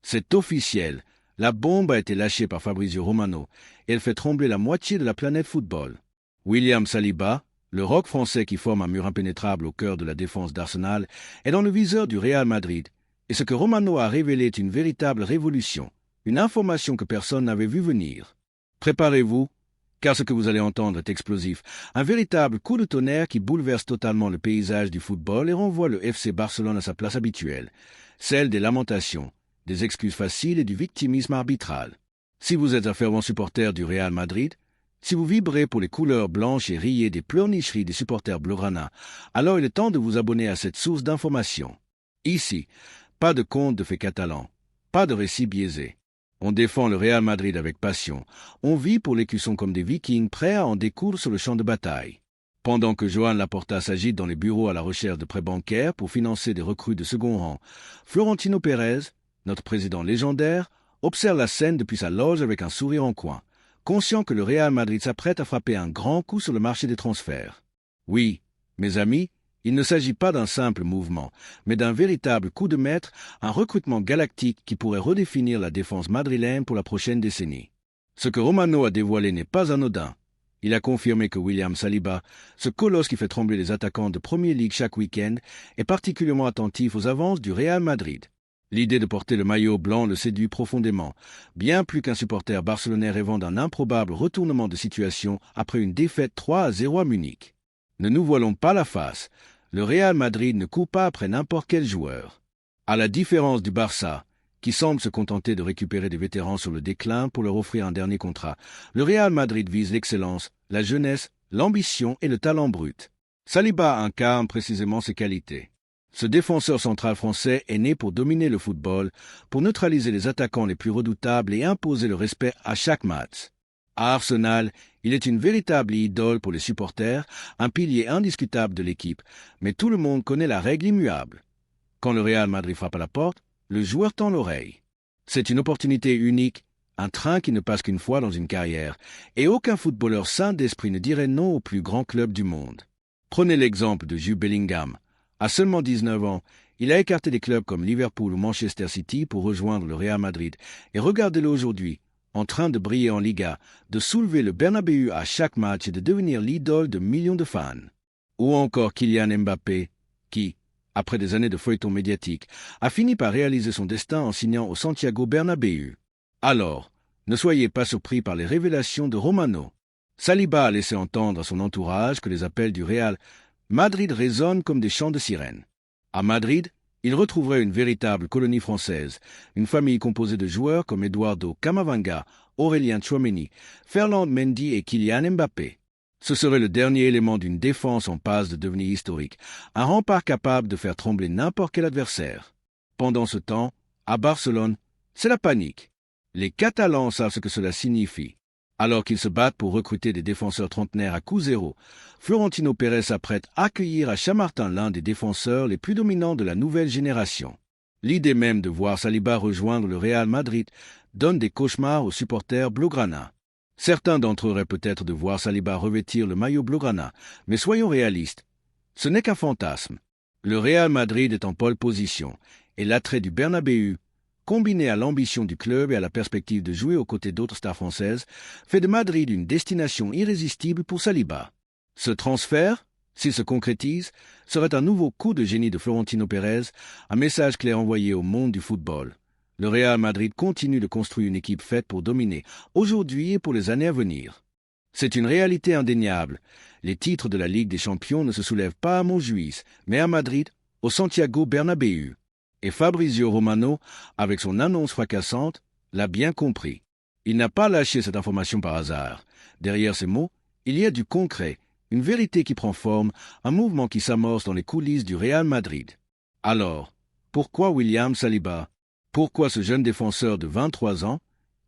C'est officiel. La bombe a été lâchée par Fabrizio Romano et elle fait trembler la moitié de la planète football. William Saliba, le roc français qui forme un mur impénétrable au cœur de la défense d'Arsenal, est dans le viseur du Real Madrid. Et ce que Romano a révélé est une véritable révolution, une information que personne n'avait vu venir. Préparez-vous, car ce que vous allez entendre est explosif. Un véritable coup de tonnerre qui bouleverse totalement le paysage du football et renvoie le FC Barcelone à sa place habituelle, celle des lamentations, des excuses faciles et du victimisme arbitral. Si vous êtes un fervent supporter du Real Madrid, si vous vibrez pour les couleurs blanches et riez des pleurnicheries des supporters blaugrana, alors il est temps de vous abonner à cette source d'information. Ici, pas de contes de faits catalans, pas de récits biaisés. On défend le Real Madrid avec passion. On vit pour l'écusson comme des vikings prêts à en découdre sur le champ de bataille. Pendant que Joan Laporta s'agite dans les bureaux à la recherche de prêts bancaires pour financer des recrues de second rang, Florentino Pérez, notre président légendaire, observe la scène depuis sa loge avec un sourire en coin, conscient que le Real Madrid s'apprête à frapper un grand coup sur le marché des transferts. Oui, mes amis, il ne s'agit pas d'un simple mouvement, mais d'un véritable coup de maître, un recrutement galactique qui pourrait redéfinir la défense madrilène pour la prochaine décennie. Ce que Romano a dévoilé n'est pas anodin. Il a confirmé que William Saliba, ce colosse qui fait trembler les attaquants de Premier League chaque week-end, est particulièrement attentif aux avances du Real Madrid. L'idée de porter le maillot blanc le séduit profondément, bien plus qu'un supporter barcelonais rêvant d'un improbable retournement de situation après une défaite 3-0 à Munich. Ne nous voilons pas la face. Le Real Madrid ne court pas après n'importe quel joueur. À la différence du Barça, qui semble se contenter de récupérer des vétérans sur le déclin pour leur offrir un dernier contrat, le Real Madrid vise l'excellence, la jeunesse, l'ambition et le talent brut. Saliba incarne précisément ces qualités. Ce défenseur central français est né pour dominer le football, pour neutraliser les attaquants les plus redoutables et imposer le respect à chaque match. À Arsenal, il est une véritable idole pour les supporters, un pilier indiscutable de l'équipe, mais tout le monde connaît la règle immuable. Quand le Real Madrid frappe à la porte, le joueur tend l'oreille. C'est une opportunité unique, un train qui ne passe qu'une fois dans une carrière, et aucun footballeur sain d'esprit ne dirait non au plus grand club du monde. Prenez l'exemple de Jude Bellingham. À seulement 19 ans, il a écarté des clubs comme Liverpool ou Manchester City pour rejoindre le Real Madrid, et regardez-le aujourd'hui, en train de briller en Liga, de soulever le Bernabéu à chaque match et de devenir l'idole de millions de fans. Ou encore Kylian Mbappé, qui, après des années de feuilleton médiatique, a fini par réaliser son destin en signant au Santiago Bernabéu. Alors, ne soyez pas surpris par les révélations de Romano. Saliba a laissé entendre à son entourage que les appels du Real Madrid résonnent comme des chants de sirènes. À Madrid, il retrouverait une véritable colonie française, une famille composée de joueurs comme Eduardo Camavinga, Aurélien Tchouaméni, Ferland Mendy et Kylian Mbappé. Ce serait le dernier élément d'une défense en passe de devenir historique, un rempart capable de faire trembler n'importe quel adversaire. Pendant ce temps, à Barcelone, c'est la panique. Les Catalans savent ce que cela signifie. Alors qu'ils se battent pour recruter des défenseurs trentenaires à coût zéro, Florentino Pérez s'apprête à accueillir à Chamartin l'un des défenseurs les plus dominants de la nouvelle génération. L'idée même de voir Saliba rejoindre le Real Madrid donne des cauchemars aux supporters blaugrana. Certains d'entre eux rêvent peut-être de voir Saliba revêtir le maillot blaugrana, mais soyons réalistes, ce n'est qu'un fantasme. Le Real Madrid est en pole position, et l'attrait du Bernabéu, combiné à l'ambition du club et à la perspective de jouer aux côtés d'autres stars françaises, fait de Madrid une destination irrésistible pour Saliba. Ce transfert, s'il se concrétise, serait un nouveau coup de génie de Florentino Pérez, un message clair envoyé au monde du football. Le Real Madrid continue de construire une équipe faite pour dominer, aujourd'hui et pour les années à venir. C'est une réalité indéniable. Les titres de la Ligue des Champions ne se soulèvent pas à Montjuïc, mais à Madrid, au Santiago Bernabéu. Et Fabrizio Romano, avec son annonce fracassante, l'a bien compris. Il n'a pas lâché cette information par hasard. Derrière ces mots, il y a du concret, une vérité qui prend forme, un mouvement qui s'amorce dans les coulisses du Real Madrid. Alors, pourquoi William Saliba? Pourquoi ce jeune défenseur de 23 ans,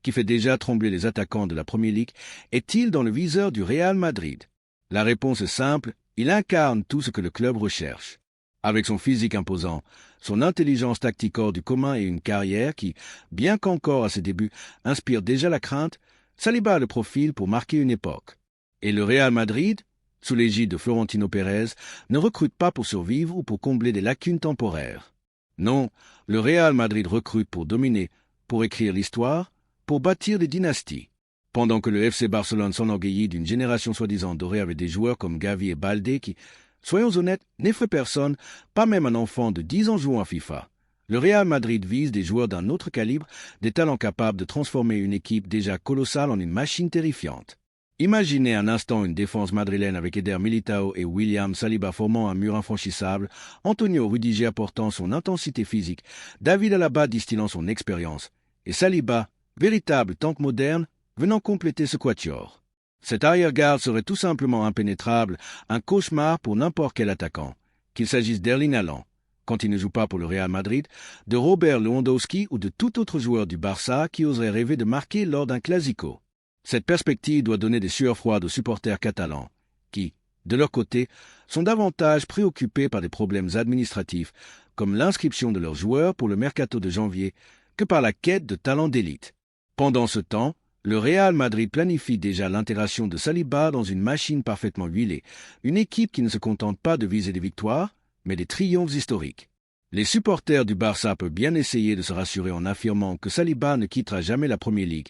qui fait déjà trembler les attaquants de la Premier League, est-il dans le viseur du Real Madrid? La réponse est simple, il incarne tout ce que le club recherche. Avec son physique imposant, son intelligence tactique hors du commun et une carrière qui, bien qu'encore à ses débuts, inspire déjà la crainte, Saliba a le profil pour marquer une époque. Et le Real Madrid, sous l'égide de Florentino Pérez, ne recrute pas pour survivre ou pour combler des lacunes temporaires. Non, le Real Madrid recrute pour dominer, pour écrire l'histoire, pour bâtir des dynasties. Pendant que le FC Barcelone s'enorgueillit d'une génération soi-disant dorée avec des joueurs comme Gavi et Baldé qui, soyons honnêtes, n'effraient personne, pas même un enfant de 10 ans jouant à FIFA. Le Real Madrid vise des joueurs d'un autre calibre, des talents capables de transformer une équipe déjà colossale en une machine terrifiante. Imaginez un instant une défense madrilène avec Eder Militao et William Saliba formant un mur infranchissable, Antonio Rudiger apportant son intensité physique, David Alaba distillant son expérience, et Saliba, véritable tank moderne, venant compléter ce quatuor. Cet arrière-garde serait tout simplement impénétrable, un cauchemar pour n'importe quel attaquant, qu'il s'agisse d'Erling Haaland, quand il ne joue pas pour le Real Madrid, de Robert Lewandowski ou de tout autre joueur du Barça qui oserait rêver de marquer lors d'un classico. Cette perspective doit donner des sueurs froides aux supporters catalans, qui, de leur côté, sont davantage préoccupés par des problèmes administratifs, comme l'inscription de leurs joueurs pour le mercato de janvier, que par la quête de talents d'élite. Pendant ce temps, le Real Madrid planifie déjà l'intégration de Saliba dans une machine parfaitement huilée, une équipe qui ne se contente pas de viser des victoires, mais des triomphes historiques. Les supporters du Barça peuvent bien essayer de se rassurer en affirmant que Saliba ne quittera jamais la Premier League,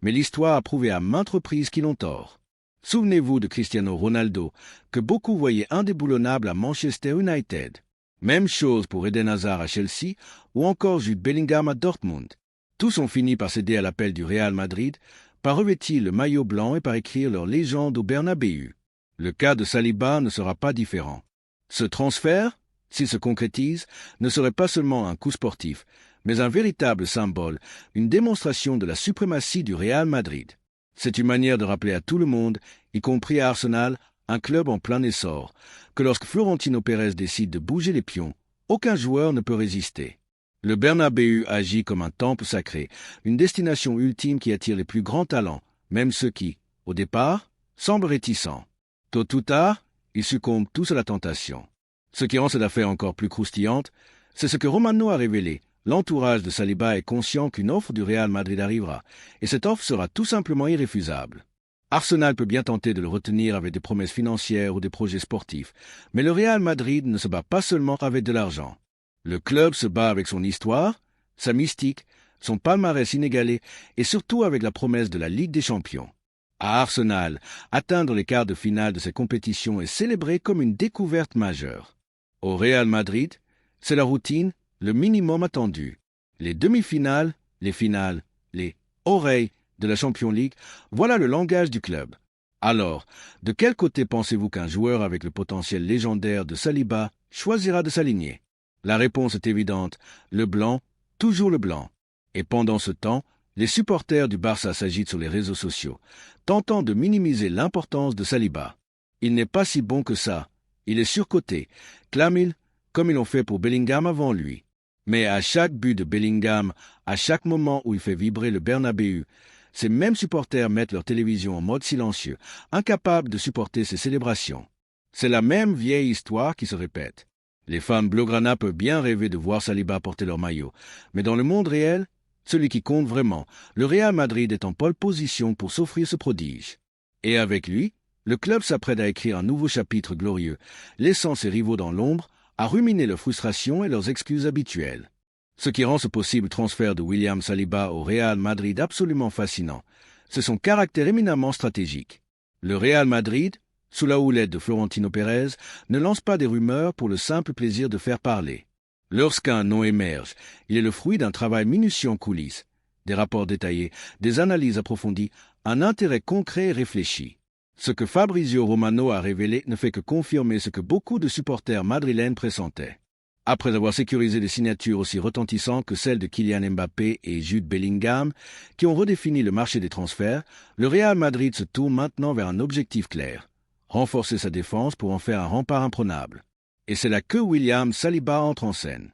mais l'histoire a prouvé à maintes reprises qu'ils ont tort. Souvenez-vous de Cristiano Ronaldo, que beaucoup voyaient indéboulonnable à Manchester United. Même chose pour Eden Hazard à Chelsea ou encore Jude Bellingham à Dortmund. Tous ont fini par céder à l'appel du Real Madrid, par revêtir le maillot blanc et par écrire leur légende au Bernabéu. Le cas de Saliba ne sera pas différent. Ce transfert, s'il se concrétise, ne serait pas seulement un coup sportif, mais un véritable symbole, une démonstration de la suprématie du Real Madrid. C'est une manière de rappeler à tout le monde, y compris à Arsenal, un club en plein essor, que lorsque Florentino Pérez décide de bouger les pions, aucun joueur ne peut résister. Le Bernabéu agit comme un temple sacré, une destination ultime qui attire les plus grands talents, même ceux qui, au départ, semblent réticents. Tôt ou tard, ils succombent tous à la tentation. Ce qui rend cette affaire encore plus croustillante, c'est ce que Romano a révélé. L'entourage de Saliba est conscient qu'une offre du Real Madrid arrivera, et cette offre sera tout simplement irréfusable. Arsenal peut bien tenter de le retenir avec des promesses financières ou des projets sportifs, mais le Real Madrid ne se bat pas seulement avec de l'argent. Le club se bat avec son histoire, sa mystique, son palmarès inégalé et surtout avec la promesse de la Ligue des Champions. À Arsenal, atteindre les quarts de finale de ces compétitions est célébré comme une découverte majeure. Au Real Madrid, c'est la routine, le minimum attendu. Les demi-finales, les finales, les oreilles de la Champions League, voilà le langage du club. Alors, de quel côté pensez-vous qu'un joueur avec le potentiel légendaire de Saliba choisira de s'aligner? La réponse est évidente, le blanc, toujours le blanc. Et pendant ce temps, les supporters du Barça s'agitent sur les réseaux sociaux, tentant de minimiser l'importance de Saliba. Il n'est pas si bon que ça, il est surcoté, clament-ils, comme ils l'ont fait pour Bellingham avant lui. Mais à chaque but de Bellingham, à chaque moment où il fait vibrer le Bernabéu, ces mêmes supporters mettent leur télévision en mode silencieux, incapables de supporter ces célébrations. C'est la même vieille histoire qui se répète. Les fans blaugrana peuvent bien rêver de voir Saliba porter leur maillot, mais dans le monde réel, celui qui compte vraiment, le Real Madrid est en pole position pour s'offrir ce prodige. Et avec lui, le club s'apprête à écrire un nouveau chapitre glorieux, laissant ses rivaux dans l'ombre, à ruminer leurs frustrations et leurs excuses habituelles. Ce qui rend ce possible transfert de William Saliba au Real Madrid absolument fascinant, c'est son caractère éminemment stratégique. Le Real Madrid, sous la houlette de Florentino Pérez, ne lance pas des rumeurs pour le simple plaisir de faire parler. Lorsqu'un nom émerge, il est le fruit d'un travail minutieux en coulisses, des rapports détaillés, des analyses approfondies, un intérêt concret et réfléchi. Ce que Fabrizio Romano a révélé ne fait que confirmer ce que beaucoup de supporters madrilènes pressentaient. Après avoir sécurisé des signatures aussi retentissantes que celles de Kylian Mbappé et Jude Bellingham, qui ont redéfini le marché des transferts, le Real Madrid se tourne maintenant vers un objectif clair: renforcer sa défense pour en faire un rempart imprenable. Et c'est là que William Saliba entre en scène.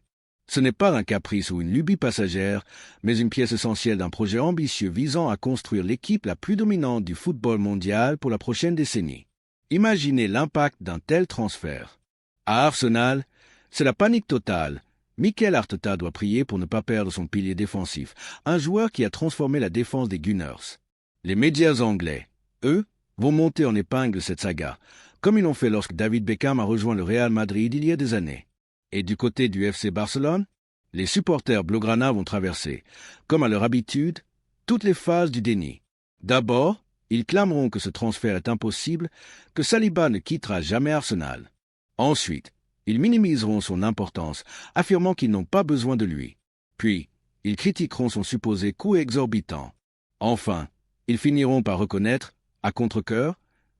Ce n'est pas un caprice ou une lubie passagère, mais une pièce essentielle d'un projet ambitieux visant à construire l'équipe la plus dominante du football mondial pour la prochaine décennie. Imaginez l'impact d'un tel transfert. À Arsenal, c'est la panique totale. Mikel Arteta doit prier pour ne pas perdre son pilier défensif, un joueur qui a transformé la défense des Gunners. Les médias anglais, eux, vont monter en épingle cette saga, comme ils l'ont fait lorsque David Beckham a rejoint le Real Madrid il y a des années. Et du côté du FC Barcelone, Les supporters blaugrana vont traverser, comme à leur habitude, toutes les phases du déni. D'abord, ils clameront que ce transfert est impossible, que Saliba ne quittera jamais Arsenal. Ensuite, ils minimiseront son importance, affirmant qu'ils n'ont pas besoin de lui. Puis, ils critiqueront son supposé coût exorbitant. Enfin, ils finiront par reconnaître, à contre-cœur,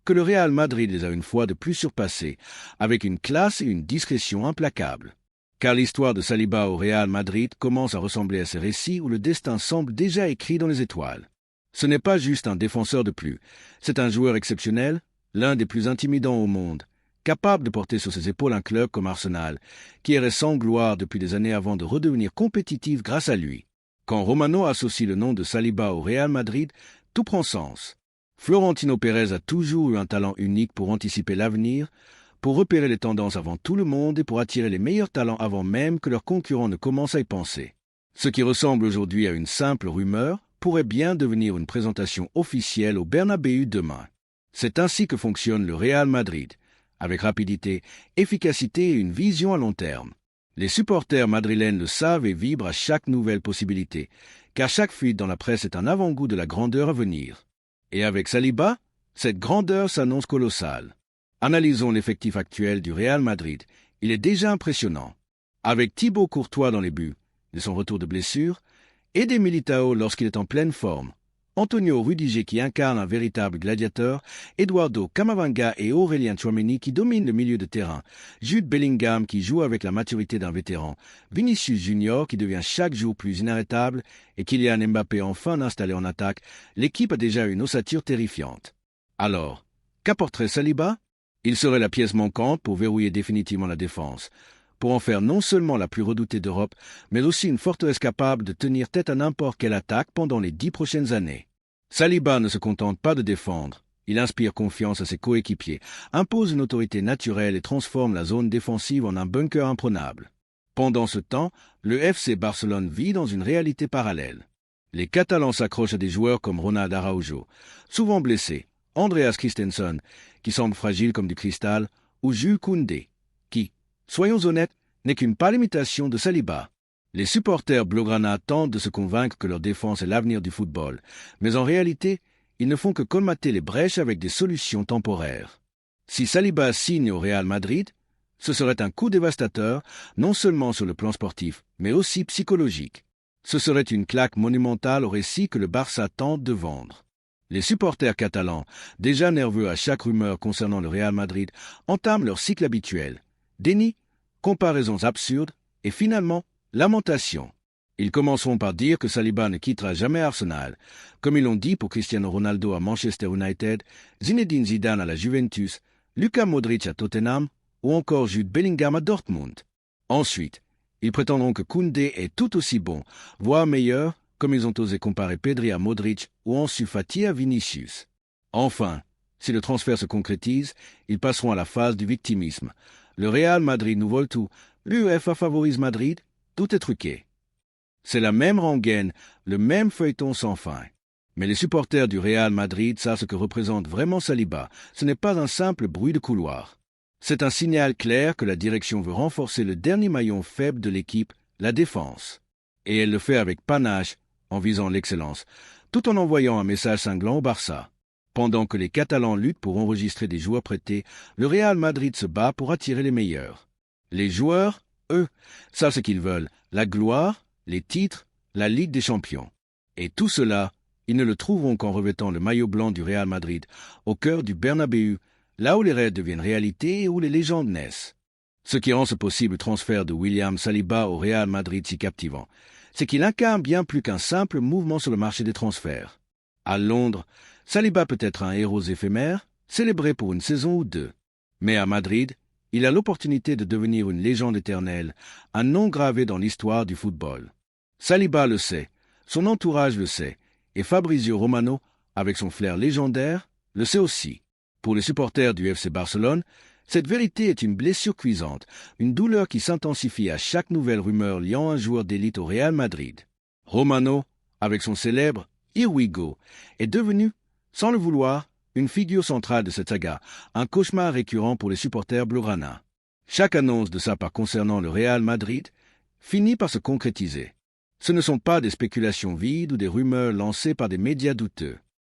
que le Real Madrid les a une fois de plus surpassés, avec une classe et une discrétion implacables. Car l'histoire de Saliba au Real Madrid commence à ressembler à ces récits où le destin semble déjà écrit dans les étoiles. Ce n'est pas juste un défenseur de plus, c'est un joueur exceptionnel, l'un des plus intimidants au monde, capable de porter sur ses épaules un club comme Arsenal, qui errait sans gloire depuis des années avant de redevenir compétitif grâce à lui. Quand Romano associe le nom de Saliba au Real Madrid, tout prend sens. Florentino Pérez a toujours eu un talent unique pour anticiper l'avenir, pour repérer les tendances avant tout le monde et pour attirer les meilleurs talents avant même que leurs concurrents ne commencent à y penser. Ce qui ressemble aujourd'hui à une simple rumeur pourrait bien devenir une présentation officielle au Bernabéu demain. C'est ainsi que fonctionne le Real Madrid, avec rapidité, efficacité et une vision à long terme. Les supporters madrilènes le savent et vibrent à chaque nouvelle possibilité, car chaque fuite dans la presse est un avant-goût de la grandeur à venir. Et avec Saliba, cette grandeur s'annonce colossale. Analysons l'effectif actuel du Real Madrid. Il est déjà impressionnant. Avec Thibaut Courtois dans les buts, de son retour de blessure, Eder Militao lorsqu'il est en pleine forme, Antonio Rudiger qui incarne un véritable gladiateur, Eduardo Camavinga et Aurélien Tchouaméni qui dominent le milieu de terrain, Jude Bellingham qui joue avec la maturité d'un vétéran, Vinicius Junior qui devient chaque jour plus inarrêtable et Kylian Mbappé enfin installé en attaque, l'équipe a déjà une ossature terrifiante. Alors, qu'apporterait Saliba ? Il serait la pièce manquante pour verrouiller définitivement la défense, pour en faire non seulement la plus redoutée d'Europe, mais aussi une forteresse capable de tenir tête à n'importe quelle attaque pendant les 10 prochaines années. Saliba ne se contente pas de défendre, il inspire confiance à ses coéquipiers, impose une autorité naturelle et transforme la zone défensive en un bunker imprenable. Pendant ce temps, le FC Barcelone vit dans une réalité parallèle. Les Catalans s'accrochent à des joueurs comme Ronald Araujo, souvent blessés, Andreas Christensen, qui semble fragile comme du cristal, ou Jules Koundé, qui, soyons honnêtes, n'est qu'une pâle imitation de Saliba. Les supporters blaugrana tentent de se convaincre que leur défense est l'avenir du football, mais en réalité, ils ne font que colmater les brèches avec des solutions temporaires. Si Saliba signe au Real Madrid, ce serait un coup dévastateur, non seulement sur le plan sportif, mais aussi psychologique. Ce serait une claque monumentale au récit que le Barça tente de vendre. Les supporters catalans, déjà nerveux à chaque rumeur concernant le Real Madrid, entament leur cycle habituel. Déni, comparaisons absurdes et finalement, lamentation. Ils commenceront par dire que Saliba ne quittera jamais Arsenal, comme ils l'ont dit pour Cristiano Ronaldo à Manchester United, Zinedine Zidane à la Juventus, Luka Modric à Tottenham ou encore Jude Bellingham à Dortmund. Ensuite, ils prétendront que Koundé est tout aussi bon, voire meilleur, comme ils ont osé comparer Pedri à Modric ou Ansu Fati à Vinicius. Enfin, si le transfert se concrétise, ils passeront à la phase du victimisme. Le Real Madrid nous vole tout, l'UEFA favorise Madrid, tout est truqué. C'est la même rengaine, le même feuilleton sans fin. Mais les supporters du Real Madrid savent ce que représente vraiment Saliba. Ce n'est pas un simple bruit de couloir. C'est un signal clair que la direction veut renforcer le dernier maillon faible de l'équipe, la défense. Et elle le fait avec panache, en visant l'excellence, tout en envoyant un message cinglant au Barça. Pendant que les Catalans luttent pour enregistrer des joueurs prêtés, le Real Madrid se bat pour attirer les meilleurs. Les joueurs, eux, savent ce qu'ils veulent, la gloire, les titres, la Ligue des Champions. Et tout cela, ils ne le trouveront qu'en revêtant le maillot blanc du Real Madrid, au cœur du Bernabéu, là où les rêves deviennent réalité et où les légendes naissent. Ce qui rend ce possible transfert de William Saliba au Real Madrid si captivant, c'est qu'il incarne bien plus qu'un simple mouvement sur le marché des transferts. À Londres, Saliba peut être un héros éphémère, célébré pour une saison ou deux. Mais à Madrid, il a l'opportunité de devenir une légende éternelle, un nom gravé dans l'histoire du football. Saliba le sait, son entourage le sait, et Fabrizio Romano, avec son flair légendaire, le sait aussi. Pour les supporters du FC Barcelone, cette vérité est une blessure cuisante, une douleur qui s'intensifie à chaque nouvelle rumeur liant un joueur d'élite au Real Madrid. Romano, avec son célèbre « Here we go », est devenu, sans le vouloir, une figure centrale de cette saga, un cauchemar récurrent pour les supporters blaugrana. Chaque annonce de sa part concernant le Real Madrid finit par se concrétiser. Ce ne sont pas des spéculations vides ou des rumeurs lancées par des médias douteux.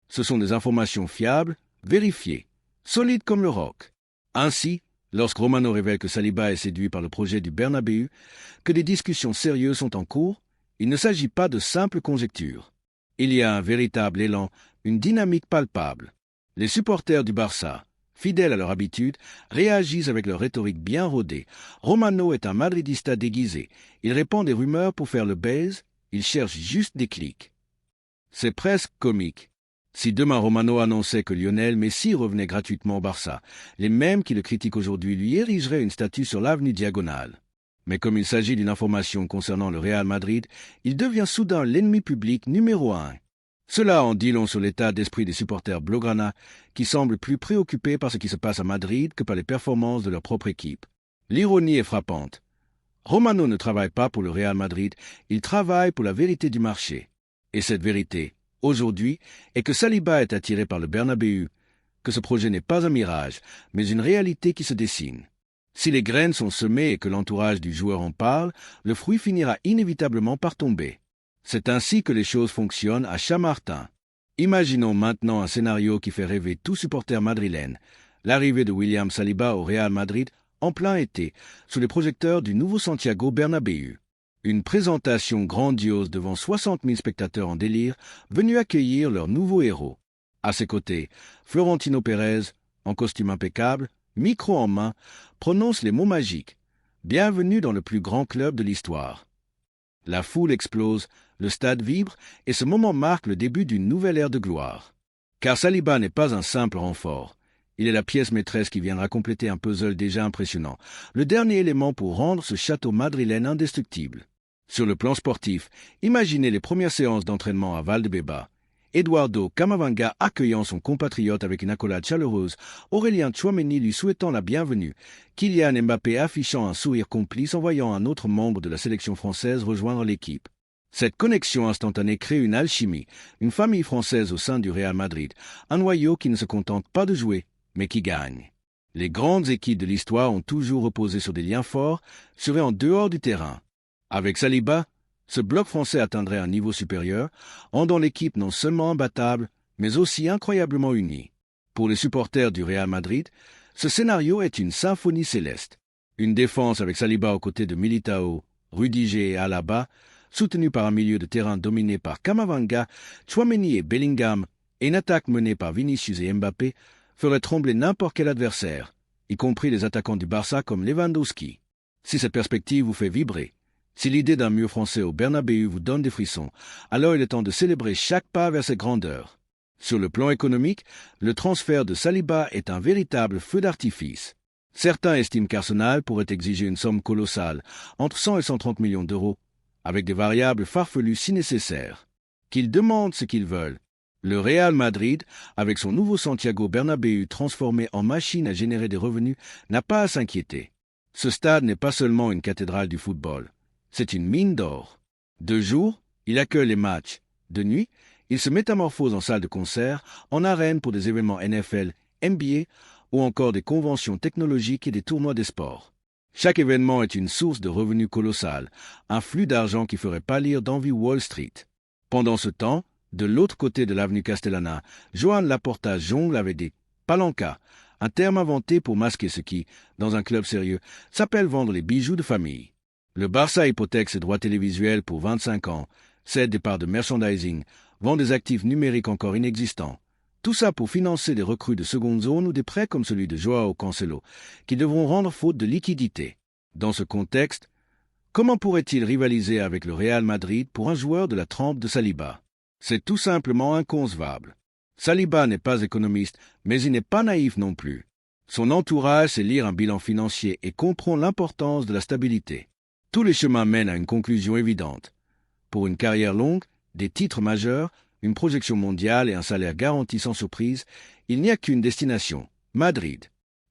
Ce sont des informations fiables, vérifiées, solides comme le roc. Ainsi, lorsque Romano révèle que Saliba est séduit par le projet du Bernabéu, que des discussions sérieuses sont en cours, il ne s'agit pas de simples conjectures. Il y a un véritable élan, une dynamique palpable. Les supporters du Barça, fidèles à leur habitude, réagissent avec leur rhétorique bien rodée. Romano est un madridista déguisé. Il répand des rumeurs pour faire le buzz, il cherche juste des clics. C'est presque comique. Si demain Romano annonçait que Lionel Messi revenait gratuitement au Barça, les mêmes qui le critiquent aujourd'hui lui érigeraient une statue sur l'avenue Diagonale. Mais comme il s'agit d'une information concernant le Real Madrid, il devient soudain l'ennemi public numéro 1. Cela en dit long sur l'état d'esprit des supporters blaugrana qui semblent plus préoccupés par ce qui se passe à Madrid que par les performances de leur propre équipe. L'ironie est frappante. Romano ne travaille pas pour le Real Madrid, il travaille pour la vérité du marché. Et cette vérité, aujourd'hui, est que Saliba est attiré par le Bernabéu, que ce projet n'est pas un mirage, mais une réalité qui se dessine. Si les graines sont semées et que l'entourage du joueur en parle, le fruit finira inévitablement par tomber. C'est ainsi que les choses fonctionnent à Chamartin. Imaginons maintenant un scénario qui fait rêver tout supporter madrilène, l'arrivée de William Saliba au Real Madrid en plein été, sous les projecteurs du nouveau Santiago Bernabéu. Une présentation grandiose devant 60 000 spectateurs en délire, venus accueillir leur nouveau héros. À ses côtés, Florentino Pérez, en costume impeccable, micro en main, prononce les mots magiques. Bienvenue dans le plus grand club de l'histoire. La foule explose, le stade vibre, et ce moment marque le début d'une nouvelle ère de gloire. Car Saliba n'est pas un simple renfort. Il est la pièce maîtresse qui viendra compléter un puzzle déjà impressionnant, le dernier élément pour rendre ce château madrilène indestructible. Sur le plan sportif, imaginez les premières séances d'entraînement à Valdebeba. Eduardo Camavinga accueillant son compatriote avec une accolade chaleureuse, Aurélien Tchouaméni lui souhaitant la bienvenue, Kylian Mbappé affichant un sourire complice en voyant un autre membre de la sélection française rejoindre l'équipe. Cette connexion instantanée crée une alchimie, une famille française au sein du Real Madrid, un noyau qui ne se contente pas de jouer, mais qui gagne. Les grandes équipes de l'histoire ont toujours reposé sur des liens forts, sur et en dehors du terrain. Avec Saliba, ce bloc français atteindrait un niveau supérieur, rendant l'équipe non seulement imbattable, mais aussi incroyablement unie. Pour les supporters du Real Madrid, ce scénario est une symphonie céleste. Une défense avec Saliba aux côtés de Militao, Rudiger et Alaba, soutenue par un milieu de terrain dominé par Camavinga, Tchouaméni et Bellingham, et une attaque menée par Vinicius et Mbappé, ferait trembler n'importe quel adversaire, y compris les attaquants du Barça comme Lewandowski. Si cette perspective vous fait vibrer, si l'idée d'un mur français au Bernabéu vous donne des frissons, alors il est temps de célébrer chaque pas vers cette grandeur. Sur le plan économique, le transfert de Saliba est un véritable feu d'artifice. Certains estiment qu'Arsenal pourrait exiger une somme colossale, entre 100 et 130 millions d'euros, avec des variables farfelues si nécessaires. Qu'ils demandent ce qu'ils veulent. Le Real Madrid, avec son nouveau Santiago Bernabéu transformé en machine à générer des revenus, n'a pas à s'inquiéter. Ce stade n'est pas seulement une cathédrale du football. C'est une mine d'or. De jour, il accueille les matchs. De nuit, il se métamorphose en salle de concert, en arène pour des événements NFL, NBA ou encore des conventions technologiques et des tournois des sports. Chaque événement est une source de revenus colossale, un flux d'argent qui ferait pâlir d'envie Wall Street. Pendant ce temps, de l'autre côté de l'avenue Castellana, Joan Laporta jongle avec des palancas, un terme inventé pour masquer ce qui, dans un club sérieux, s'appelle vendre les bijoux de famille. Le Barça hypothèque ses droits télévisuels pour 25 ans, cède des parts de merchandising, vend des actifs numériques encore inexistants. Tout ça pour financer des recrues de seconde zone ou des prêts comme celui de Joao Cancelo, qui devront rendre faute de liquidité. Dans ce contexte, comment pourrait-il rivaliser avec le Real Madrid pour un joueur de la trempe de Saliba? C'est tout simplement inconcevable. Saliba n'est pas économiste, mais il n'est pas naïf non plus. Son entourage sait lire un bilan financier et comprend l'importance de la stabilité. Tous les chemins mènent à une conclusion évidente. Pour une carrière longue, des titres majeurs, une projection mondiale et un salaire garanti sans surprise, il n'y a qu'une destination, Madrid.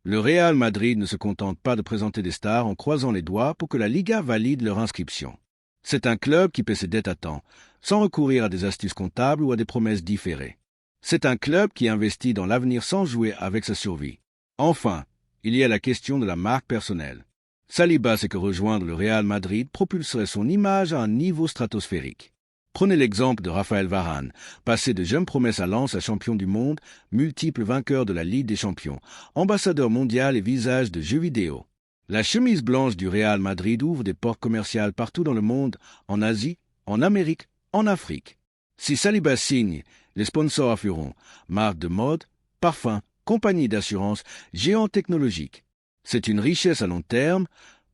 Le Real Madrid ne se contente pas de présenter des stars en croisant les doigts pour que la Liga valide leur inscription. C'est un club qui paie ses dettes à temps, sans recourir à des astuces comptables ou à des promesses différées. C'est un club qui investit dans l'avenir sans jouer avec sa survie. Enfin, il y a la question de la marque personnelle. Saliba sait que rejoindre le Real Madrid propulserait son image à un niveau stratosphérique. Prenez l'exemple de Raphaël Varane, passé de jeune promesse à Lens à champion du monde, multiple vainqueur de la Ligue des Champions, ambassadeur mondial et visage de jeux vidéo. La chemise blanche du Real Madrid ouvre des portes commerciales partout dans le monde, en Asie, en Amérique, en Afrique. Si Saliba signe, les sponsors afflueront marques de mode, parfums, compagnies d'assurance, géants technologiques. C'est une richesse à long terme,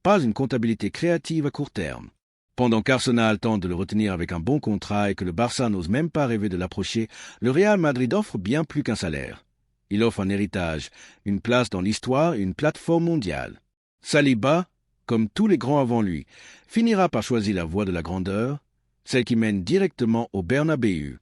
pas une comptabilité créative à court terme. Pendant qu'Arsenal tente de le retenir avec un bon contrat et que le Barça n'ose même pas rêver de l'approcher, le Real Madrid offre bien plus qu'un salaire. Il offre un héritage, une place dans l'histoire et une plateforme mondiale. Saliba, comme tous les grands avant lui, finira par choisir la voie de la grandeur, celle qui mène directement au Bernabéu.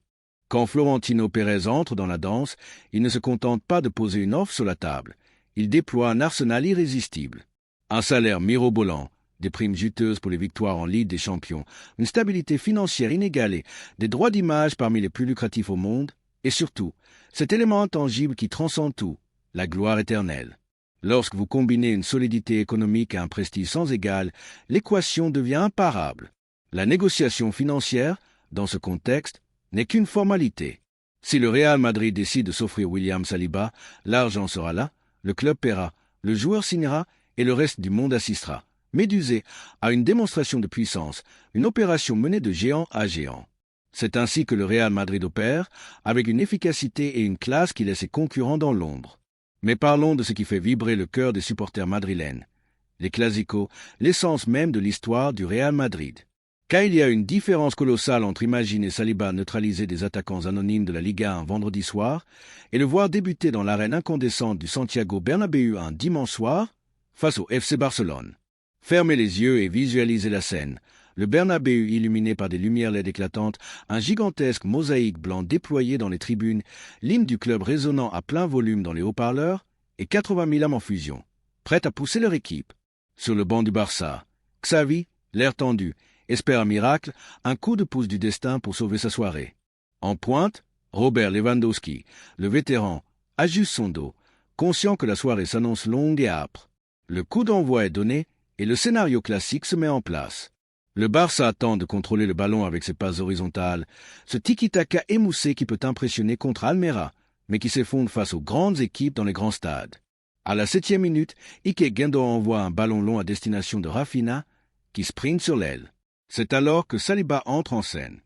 Quand Florentino Pérez entre dans la danse, il ne se contente pas de poser une offre sur la table. Il déploie un arsenal irrésistible. Un salaire mirobolant, des primes juteuses pour les victoires en Ligue des Champions, une stabilité financière inégalée, des droits d'image parmi les plus lucratifs au monde, et surtout, cet élément intangible qui transcende tout, la gloire éternelle. Lorsque vous combinez une solidité économique et un prestige sans égal, l'équation devient imparable. La négociation financière, dans ce contexte, n'est qu'une formalité. Si le Real Madrid décide de s'offrir William Saliba, l'argent sera là, le club paiera, le joueur signera et le reste du monde assistera. Médusé à une démonstration de puissance, une opération menée de géant à géant. C'est ainsi que le Real Madrid opère, avec une efficacité et une classe qui laissent ses concurrents dans l'ombre. Mais parlons de ce qui fait vibrer le cœur des supporters madrilènes. Les clásicos, l'essence même de l'histoire du Real Madrid. Car il y a une différence colossale entre imaginer Saliba neutraliser des attaquants anonymes de la Liga un vendredi soir et le voir débuter dans l'arène incandescente du Santiago Bernabéu un dimanche soir face au FC Barcelone. Fermez les yeux et visualisez la scène. Le Bernabéu illuminé par des lumières LED éclatantes, un gigantesque mosaïque blanc déployé dans les tribunes, l'hymne du club résonnant à plein volume dans les haut-parleurs et 80 000 âmes en fusion, prêtes à pousser leur équipe. Sur le banc du Barça, Xavi, l'air tendu, espère un miracle, un coup de pouce du destin pour sauver sa soirée. En pointe, Robert Lewandowski, le vétéran, ajuste son dos, conscient que la soirée s'annonce longue et âpre. Le coup d'envoi est donné et le scénario classique se met en place. Le Barça tente de contrôler le ballon avec ses passes horizontales, ce tiki-taka émoussé qui peut impressionner contre Almeria, mais qui s'effondre face aux grandes équipes dans les grands stades. À la 7e minute, Ike Guendo envoie un ballon long à destination de Rafinha, qui sprint sur l'aile. C'est alors que Saliba entre en scène.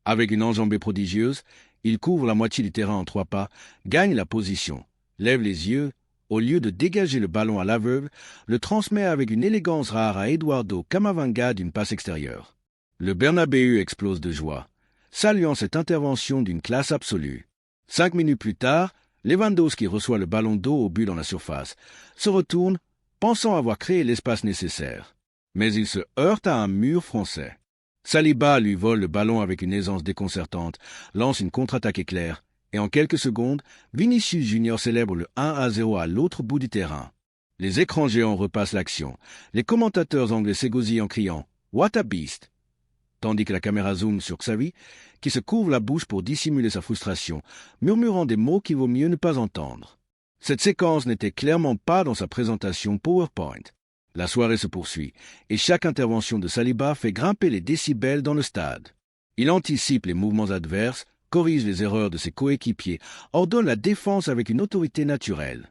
Avec une enjambée prodigieuse, il couvre la moitié du terrain en 3 pas, gagne la position, lève les yeux, au lieu de dégager le ballon à l'aveugle, le transmet avec une élégance rare à Eduardo Camavinga d'une passe extérieure. Le Bernabéu explose de joie, saluant cette intervention d'une classe absolue. 5 minutes plus tard, Lewandowski reçoit le ballon d'eau au but dans la surface, se retourne, pensant avoir créé l'espace nécessaire. Mais il se heurte à un mur français. Saliba lui vole le ballon avec une aisance déconcertante, lance une contre-attaque éclair, et en quelques secondes, Vinicius Junior célèbre le 1-0 à l'autre bout du terrain. Les écrans géants repassent l'action, les commentateurs anglais s'égosillent en criant « What a beast !» tandis que la caméra zoome sur Xavi, qui se couvre la bouche pour dissimuler sa frustration, murmurant des mots qu'il vaut mieux ne pas entendre. Cette séquence n'était clairement pas dans sa présentation PowerPoint. La soirée se poursuit, et chaque intervention de Saliba fait grimper les décibels dans le stade. Il anticipe les mouvements adverses, corrige les erreurs de ses coéquipiers, ordonne la défense avec une autorité naturelle.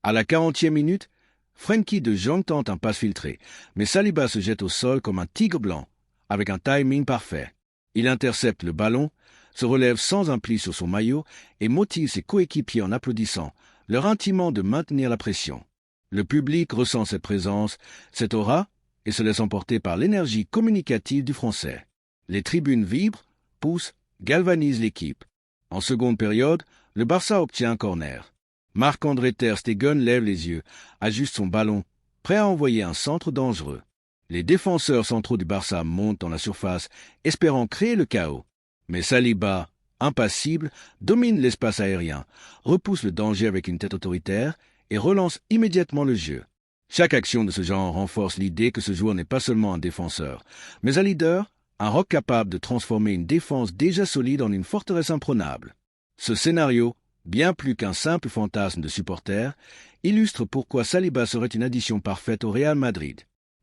À la 40e minute, Frenkie de Jong tente un passe filtré, mais Saliba se jette au sol comme un tigre blanc, avec un timing parfait. Il intercepte le ballon, se relève sans un pli sur son maillot et motive ses coéquipiers en applaudissant, leur intimant de maintenir la pression. Le public ressent cette présence, cette aura, et se laisse emporter par l'énergie communicative du Français. Les tribunes vibrent, poussent, galvanisent l'équipe. En seconde période, le Barça obtient un corner. Marc-André Ter Stegen lève les yeux, ajuste son ballon, prêt à envoyer un centre dangereux. Les défenseurs centraux du Barça montent dans la surface, espérant créer le chaos. Mais Saliba, impassible, domine l'espace aérien, repousse le danger avec une tête autoritaire et relance immédiatement le jeu. Chaque action de ce genre renforce l'idée que ce joueur n'est pas seulement un défenseur, mais un leader, un roc capable de transformer une défense déjà solide en une forteresse imprenable. Ce scénario, bien plus qu'un simple fantasme de supporter, illustre pourquoi Saliba serait une addition parfaite au Real Madrid.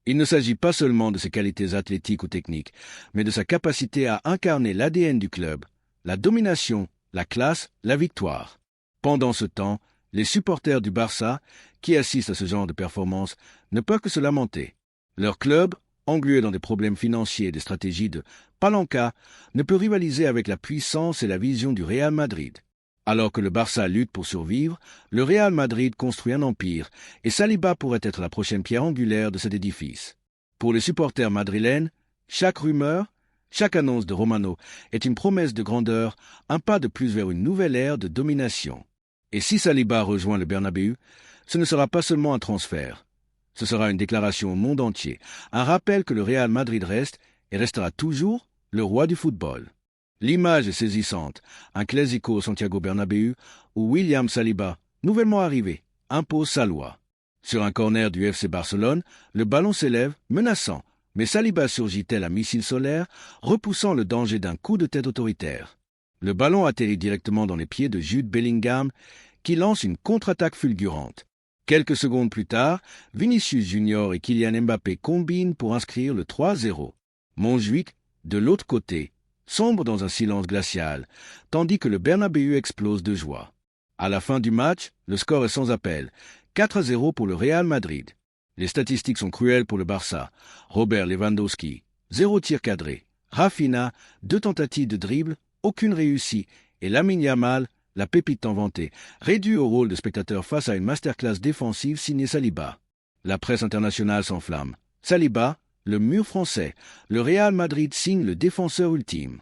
Il ne s'agit pas seulement de ses qualités athlétiques ou techniques, mais de sa capacité à incarner l'ADN du club, la domination, la classe, la victoire. Pendant ce temps, les supporters du Barça, qui assistent à ce genre de performance, ne peuvent que se lamenter. Leur club, englué dans des problèmes financiers et des stratégies de palanca, ne peut rivaliser avec la puissance et la vision du Real Madrid. Alors que le Barça lutte pour survivre, le Real Madrid construit un empire, et Saliba pourrait être la prochaine pierre angulaire de cet édifice. Pour les supporters madrilènes, chaque rumeur, chaque annonce de Romano est une promesse de grandeur, un pas de plus vers une nouvelle ère de domination. Et si Saliba rejoint le Bernabéu, ce ne sera pas seulement un transfert. Ce sera une déclaration au monde entier, un rappel que le Real Madrid reste et restera toujours le roi du football. L'image est saisissante, un classico au Santiago Bernabéu où William Saliba, nouvellement arrivé, impose sa loi. Sur un corner du FC Barcelone, le ballon s'élève, menaçant, mais Saliba surgit tel un missile solaire, repoussant le danger d'un coup de tête autoritaire. Le ballon atterrit directement dans les pieds de Jude Bellingham, qui lance une contre-attaque fulgurante. Quelques secondes plus tard, Vinicius Junior et Kylian Mbappé combinent pour inscrire le 3-0. Montjuïc, de l'autre côté, sombre dans un silence glacial, tandis que le Bernabéu explose de joie. À la fin du match, le score est sans appel, 4-0 pour le Real Madrid. Les statistiques sont cruelles pour le Barça. Robert Lewandowski, 0 tir cadré. Rafinha, 2 tentatives de dribble, aucune réussie. Et Lamine Yamal, la pépite tant vantée, réduit au rôle de spectateur face à une masterclass défensive signée Saliba. La presse internationale s'enflamme. Saliba, le mur français, le Real Madrid signe le défenseur ultime.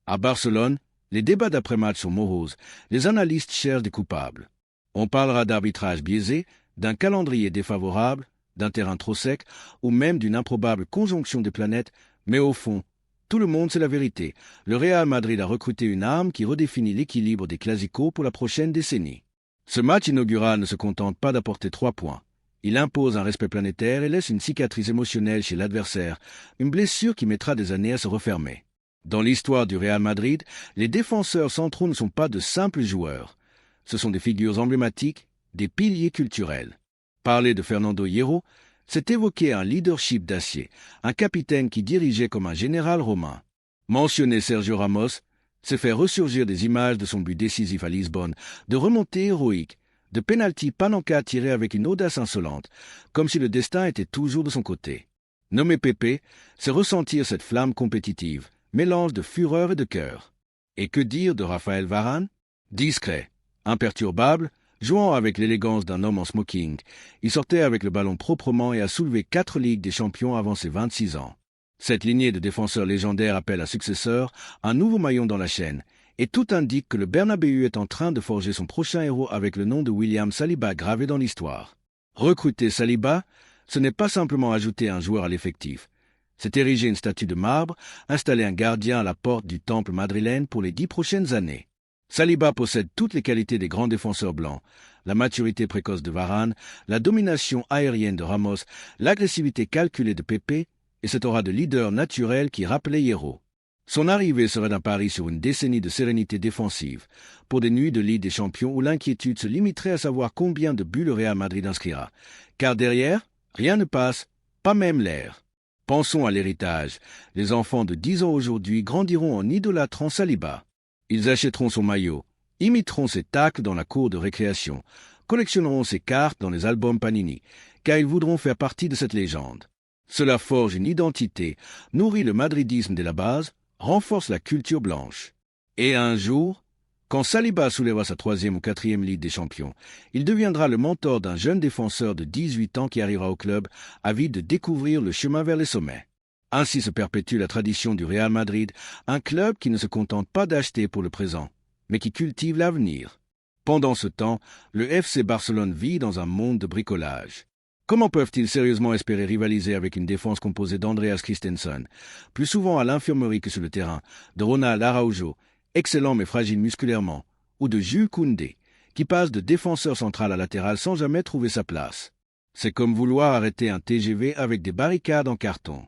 À Barcelone, les débats d'après-match sont moroses, les analystes cherchent des coupables. On parlera d'arbitrage biaisé, d'un calendrier défavorable, d'un terrain trop sec, ou même d'une improbable conjonction des planètes, mais au fond, tout le monde sait la vérité. Le Real Madrid a recruté une arme qui redéfinit l'équilibre des clasicos pour la prochaine décennie. Ce match inaugural ne se contente pas d'apporter 3 points. Il impose un respect planétaire et laisse une cicatrice émotionnelle chez l'adversaire, une blessure qui mettra des années à se refermer. Dans l'histoire du Real Madrid, les défenseurs centraux ne sont pas de simples joueurs. Ce sont des figures emblématiques, des piliers culturels. Parler de Fernando Hierro, c'est évoquer un leadership d'acier, un capitaine qui dirigeait comme un général romain. Mentionner Sergio Ramos, c'est faire ressurgir des images de son but décisif à Lisbonne, de remontées héroïques, de pénaltys palanca tirés avec une audace insolente, comme si le destin était toujours de son côté. Nommer Pépé, c'est ressentir cette flamme compétitive, mélange de fureur et de cœur. Et que dire de Raphaël Varane? Discret, imperturbable, jouant avec l'élégance d'un homme en smoking, il sortait avec le ballon proprement et a soulevé 4 Ligues des Champions avant ses 26 ans. Cette lignée de défenseurs légendaires appelle un successeur, un nouveau maillon dans la chaîne, et tout indique que le Bernabéu est en train de forger son prochain héros avec le nom de William Saliba gravé dans l'histoire. Recruter Saliba, ce n'est pas simplement ajouter un joueur à l'effectif. C'est ériger une statue de marbre, installer un gardien à la porte du temple madrilène pour les 10 prochaines années. Saliba possède toutes les qualités des grands défenseurs blancs, la maturité précoce de Varane, la domination aérienne de Ramos, l'agressivité calculée de Pépé et cette aura de leader naturel qui rappelait Hierro. Son arrivée serait un pari sur une décennie de sérénité défensive, pour des nuits de Ligue des Champions où l'inquiétude se limiterait à savoir combien de buts le Real Madrid inscrira. Car derrière, rien ne passe, pas même l'air. Pensons à l'héritage. Les enfants de 10 ans aujourd'hui grandiront en idolâtrant Saliba. Ils achèteront son maillot, imiteront ses tacles dans la cour de récréation, collectionneront ses cartes dans les albums Panini, car ils voudront faire partie de cette légende. Cela forge une identité, nourrit le madridisme dès la base, renforce la culture blanche. Et un jour, quand Saliba soulèvera sa 3e ou 4e Ligue des Champions, il deviendra le mentor d'un jeune défenseur de 18 ans qui arrivera au club, avide de découvrir le chemin vers les sommets. Ainsi se perpétue la tradition du Real Madrid, un club qui ne se contente pas d'acheter pour le présent, mais qui cultive l'avenir. Pendant ce temps, le FC Barcelone vit dans un monde de bricolage. Comment peuvent-ils sérieusement espérer rivaliser avec une défense composée d'Andreas Christensen, plus souvent à l'infirmerie que sur le terrain, de Ronald Araujo, excellent mais fragile musculairement, ou de Jules Koundé, qui passe de défenseur central à latéral sans jamais trouver sa place? C'est comme vouloir arrêter un TGV avec des barricades en carton.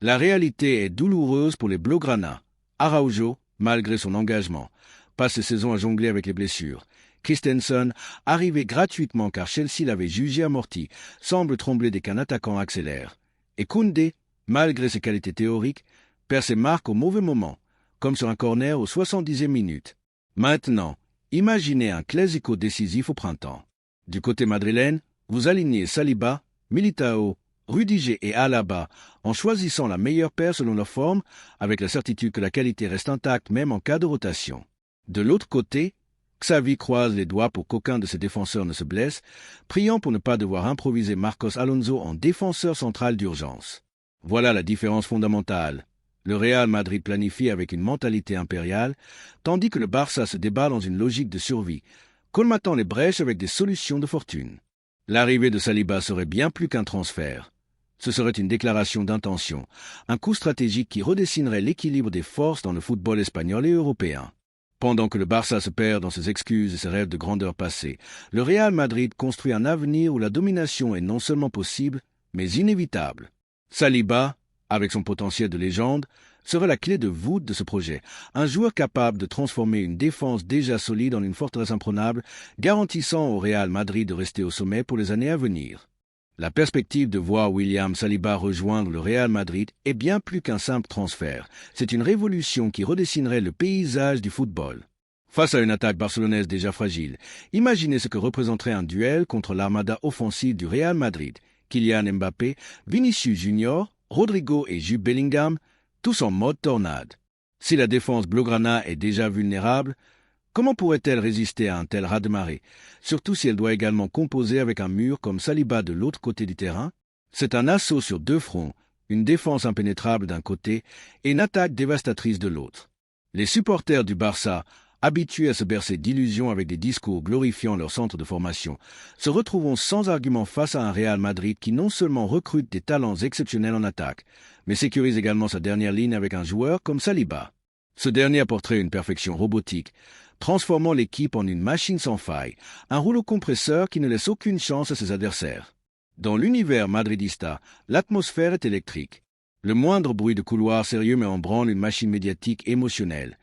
La réalité est douloureuse pour les Blaugrana. Araujo, malgré son engagement, passe ses saisons à jongler avec les blessures. Christensen, arrivé gratuitement car Chelsea l'avait jugé amorti, semble trembler dès qu'un attaquant accélère. Et Koundé, malgré ses qualités théoriques, perd ses marques au mauvais moment, comme sur un corner aux 70e minute. Maintenant, imaginez un classico décisif au printemps. Du côté madrilène, vous alignez Saliba, Militao, Rudiger et Alaba en choisissant la meilleure paire selon leur forme, avec la certitude que la qualité reste intacte même en cas de rotation. De l'autre côté, Xavi croise les doigts pour qu'aucun de ses défenseurs ne se blesse, priant pour ne pas devoir improviser Marcos Alonso en défenseur central d'urgence. Voilà la différence fondamentale. Le Real Madrid planifie avec une mentalité impériale, tandis que le Barça se débat dans une logique de survie, colmatant les brèches avec des solutions de fortune. L'arrivée de Saliba serait bien plus qu'un transfert. Ce serait une déclaration d'intention, un coup stratégique qui redessinerait l'équilibre des forces dans le football espagnol et européen. Pendant que le Barça se perd dans ses excuses et ses rêves de grandeur passée, le Real Madrid construit un avenir où la domination est non seulement possible, mais inévitable. Saliba, avec son potentiel de légende, serait la clé de voûte de ce projet, un joueur capable de transformer une défense déjà solide en une forteresse imprenable, garantissant au Real Madrid de rester au sommet pour les années à venir. La perspective de voir William Saliba rejoindre le Real Madrid est bien plus qu'un simple transfert. C'est une révolution qui redessinerait le paysage du football. Face à une attaque barcelonaise déjà fragile, imaginez ce que représenterait un duel contre l'armada offensive du Real Madrid. Kylian Mbappé, Vinicius Junior, Rodrigo et Jude Bellingham, tous en mode tornade. Si la défense blaugrana est déjà vulnérable, comment pourrait-elle résister à un tel raz-de-marée, surtout si elle doit également composer avec un mur comme Saliba de l'autre côté du terrain? C'est un assaut sur deux fronts, une défense impénétrable d'un côté et une attaque dévastatrice de l'autre. Les supporters du Barça, habitués à se bercer d'illusions avec des discours glorifiant leur centre de formation, se retrouveront sans argument face à un Real Madrid qui non seulement recrute des talents exceptionnels en attaque, mais sécurise également sa dernière ligne avec un joueur comme Saliba. Ce dernier apporterait une perfection robotique, transformant l'équipe en une machine sans faille, un rouleau compresseur qui ne laisse aucune chance à ses adversaires. Dans l'univers madridista, l'atmosphère est électrique. Le moindre bruit de couloir sérieux met en branle une machine médiatique émotionnelle.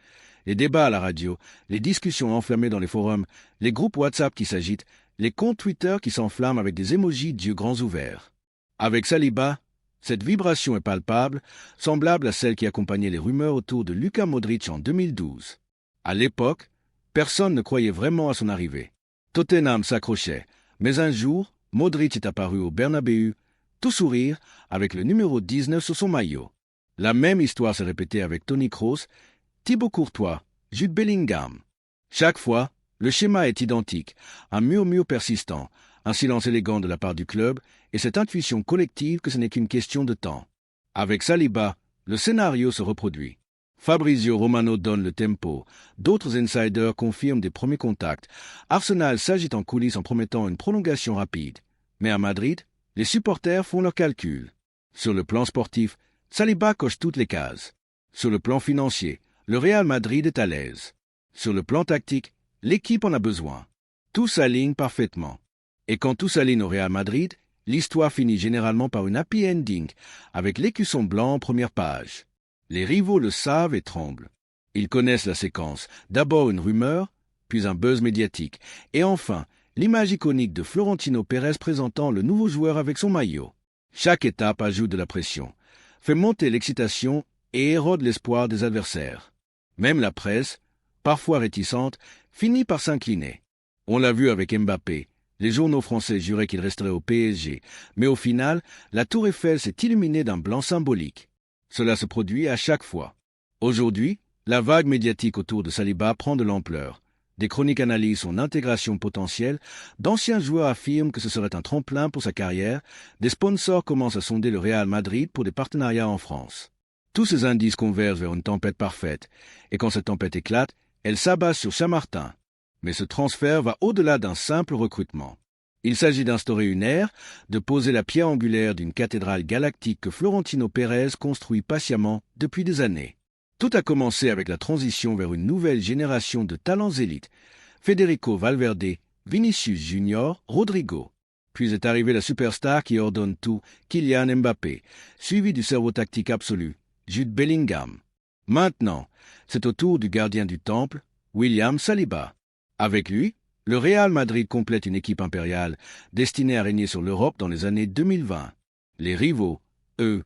Les débats à la radio, les discussions enflammées dans les forums, les groupes WhatsApp qui s'agitent, les comptes Twitter qui s'enflamment avec des émojis d'yeux grands ouverts. Avec Saliba, cette vibration est palpable, semblable à celle qui accompagnait les rumeurs autour de Luka Modric en 2012. À l'époque, personne ne croyait vraiment à son arrivée. Tottenham s'accrochait, mais un jour, Modric est apparu au Bernabéu, tout sourire, avec le numéro 19 sur son maillot. La même histoire s'est répétée avec Toni Kroos, Thibaut Courtois, Jude Bellingham. Chaque fois, le schéma est identique, un murmure persistant, un silence élégant de la part du club et cette intuition collective que ce n'est qu'une question de temps. Avec Saliba, le scénario se reproduit. Fabrizio Romano donne le tempo, d'autres insiders confirment des premiers contacts. Arsenal s'agite en coulisses en promettant une prolongation rapide. Mais à Madrid, les supporters font leurs calculs. Sur le plan sportif, Saliba coche toutes les cases. Sur le plan financier, le Real Madrid est à l'aise. Sur le plan tactique, l'équipe en a besoin. Tout s'aligne parfaitement. Et quand tout s'aligne au Real Madrid, l'histoire finit généralement par une happy ending, avec l'écusson blanc en première page. Les rivaux le savent et tremblent. Ils connaissent la séquence. D'abord une rumeur, puis un buzz médiatique, et enfin l'image iconique de Florentino Pérez présentant le nouveau joueur avec son maillot. Chaque étape ajoute de la pression, fait monter l'excitation et érode l'espoir des adversaires. Même la presse, parfois réticente, finit par s'incliner. On l'a vu avec Mbappé. Les journaux français juraient qu'il resterait au PSG, mais au final, la Tour Eiffel s'est illuminée d'un blanc symbolique. Cela se produit à chaque fois. Aujourd'hui, la vague médiatique autour de Saliba prend de l'ampleur. Des chroniques analysent son intégration potentielle, d'anciens joueurs affirment que ce serait un tremplin pour sa carrière, des sponsors commencent à sonder le Real Madrid pour des partenariats en France. Tous ces indices convergent vers une tempête parfaite, et quand cette tempête éclate, elle s'abat sur Chamartin. Mais ce transfert va au-delà d'un simple recrutement. Il s'agit d'instaurer une ère, de poser la pierre angulaire d'une cathédrale galactique que Florentino Pérez construit patiemment depuis des années. Tout a commencé avec la transition vers une nouvelle génération de talents élites, Federico Valverde, Vinicius Junior, Rodrigo. Puis est arrivée la superstar qui ordonne tout, Kylian Mbappé, suivi du cerveau tactique absolu, Jude Bellingham. Maintenant, c'est au tour du gardien du temple, William Saliba. Avec lui, le Real Madrid complète une équipe impériale destinée à régner sur l'Europe dans les années 2020. Les rivaux, Eux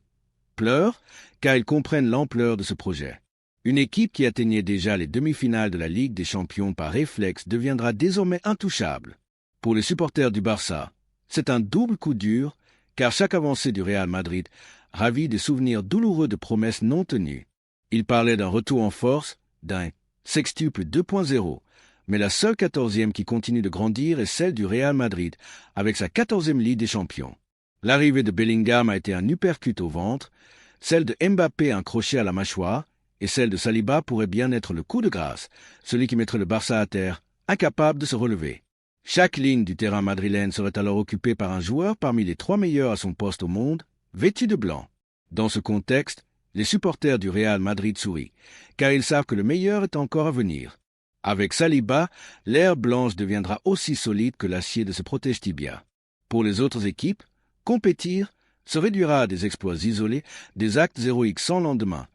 pleurent car ils comprennent l'ampleur de ce projet. Une équipe qui atteignait déjà les demi-finales de la Ligue des Champions par réflexe deviendra désormais intouchable. Pour les supporters du Barça, c'est un double coup dur car chaque avancée du Real Madrid ravit des souvenirs douloureux de promesses non tenues. Il parlait d'un retour en force, d'un sextuple 2.0, mais la seule 14e qui continue de grandir est celle du Real Madrid, avec sa 14e Ligue des Champions. L'arrivée de Bellingham a été un uppercut au ventre, celle de Mbappé un crochet à la mâchoire, et celle de Saliba pourrait bien être le coup de grâce, celui qui mettrait le Barça à terre, incapable de se relever. Chaque ligne du terrain madrilène serait alors occupée par un joueur parmi les 3 meilleurs à son poste au monde, vêtu de blanc. Dans ce contexte, les supporters du Real Madrid sourient, car ils savent que le meilleur est encore à venir. Avec Saliba, l'air blanche deviendra aussi solide que l'acier de ce protège-tibia. Pour les autres équipes, compétir se réduira à des exploits isolés, des actes héroïques sans lendemain,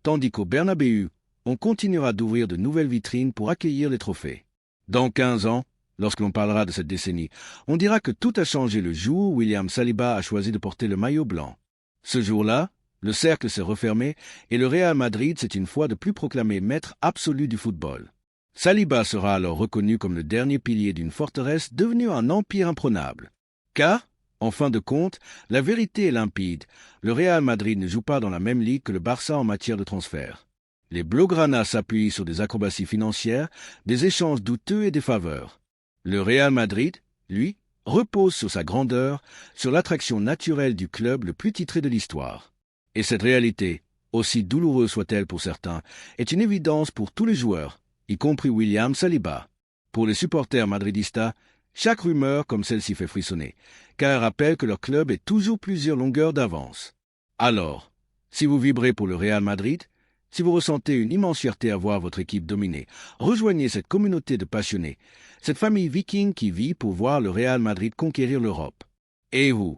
tandis qu'au Bernabéu, on continuera d'ouvrir de nouvelles vitrines pour accueillir les trophées. Dans 15 ans, lorsque l'on parlera de cette décennie, on dira que tout a changé le jour où William Saliba a choisi de porter le maillot blanc. Ce jour-là, le cercle s'est refermé et le Real Madrid s'est une fois de plus proclamé maître absolu du football. Saliba sera alors reconnu comme le dernier pilier d'une forteresse devenue un empire imprenable. Car, en fin de compte, la vérité est limpide. Le Real Madrid ne joue pas dans la même ligue que le Barça en matière de transfert. Les Blaugrana s'appuient sur des acrobaties financières, des échanges douteux et des faveurs. Le Real Madrid, lui, repose sur sa grandeur, sur l'attraction naturelle du club le plus titré de l'histoire. Et cette réalité, aussi douloureuse soit-elle pour certains, est une évidence pour tous les joueurs, y compris William Saliba. Pour les supporters madridistas, chaque rumeur comme celle-ci fait frissonner, car elle rappelle que leur club est toujours plusieurs longueurs d'avance. Alors, si vous vibrez pour le Real Madrid, si vous ressentez une immense fierté à voir votre équipe dominer, rejoignez cette communauté de passionnés, cette famille viking qui vit pour voir le Real Madrid conquérir l'Europe. Et vous,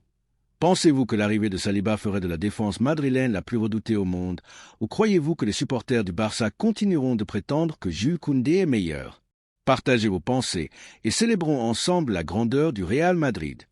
pensez-vous que l'arrivée de Saliba ferait de la défense madrilène la plus redoutée au monde, ou croyez-vous que les supporters du Barça continueront de prétendre que Jules Koundé est meilleur? Partagez vos pensées et célébrons ensemble la grandeur du Real Madrid.